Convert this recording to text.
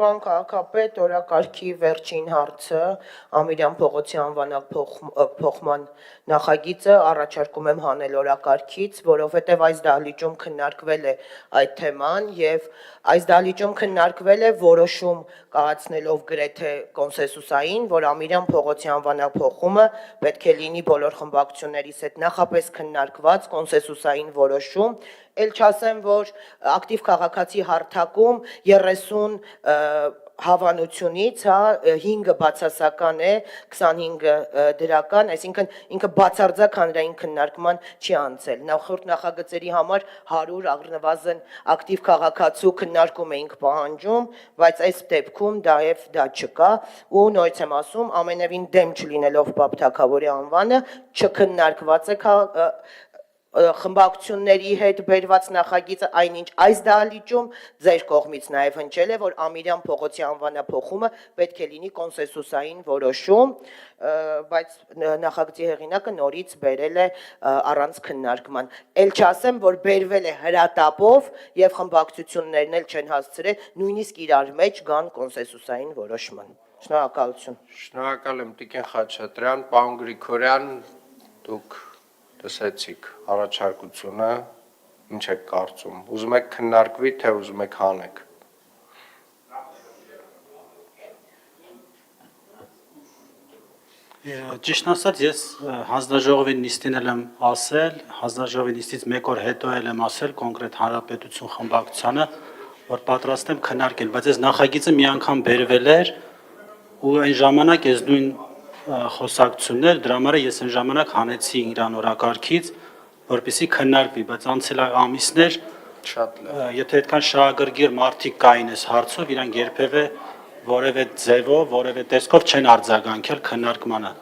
Պարոն քաղաքապետ, օրակարգի վերջին հարցը Ամիրյան Պողոսի անվանակ փոխման նախագիծը առաջարկում եմ հանել օրակարգից, որովհետև այս դահլիճում քննարկվել է այդ թեման եւ այս դահլիճում քննարկվել է որոշում կայացնելով գրեթե կոնսենսուսային, որ Ամիրյան Պողոսի անվանակ փոխումը պետք է լինի բոլոր խմբակցություններից հետ նախապես քննարկված կոնսենսուսային որոշում, ել չասեմ, որ ակտիվ քաղաքացի հարթակում 30 հավանությունից 5-ը բացասական է, 25-ը դրական, այսինքն ինքը բացարձակ հանրային քննարկման չի անցել։ Նախորդ նախագծերի համար 100 առնվազն ակտիվ քաղաքացու քննարկում էինք պահանջում, բայց այս դեպքում դա չկա, ու նորից եմ ասում, ամենևին դեմ չլինելով Պապ Թագավորի անվանը, չքննարկված է խմբակցությունների հետ բերված նախագիծը, այնինչ այս դահլիճում ձեր կողմից նաև հնչել է, որ Ամիրյան Պողոսի անվանափոխումը պետք է լինի կոնսենսուսային որոշում, բայց նախագծի հեղինակը նորից բերել է առանց քննարկման։ Ել չասեմ, որ բերվել է հրատապով եւ խմբակցություններն էլ չեն հասցրել նույնիսկ իրար մեջ գան կոնսենսուսային որոշման։ Շնորհակալություն։ Շնորհակալ եմ Տիկին Խաչատրյան, պարոն Գրիգորյան, դուք լսեցիք առաջարկությունը, ինչ եք կարծում, ուզում եք քննարկվի, թե ուզում եք հանեք։ Ճիշտ ասած, ես հանձնաժողովի նիստին եմ ասել, հանձնաժողովի նիստից մեկ օր հետո եմ ասել կոնկրետ Հանրապետություն խմբակցությանը, որ պատրաստ եմ քննարկել, բայց այս նախագիծը մի անգամ բերվել էր ու այն ժամանակ ես նույն խոսակցություններ, դրա համար ես այն ժամանակ հանեցի իրան օրակարգից, որպեսզի քննարկվի, բայց անցել ամիսներ, եթե այդքան շահագրգիռ մարդիկ կային այս հարցով, իրանք երբևէ որևէ ձևով, որևէ տեսքով չեն արձագանքել քննարկմանը։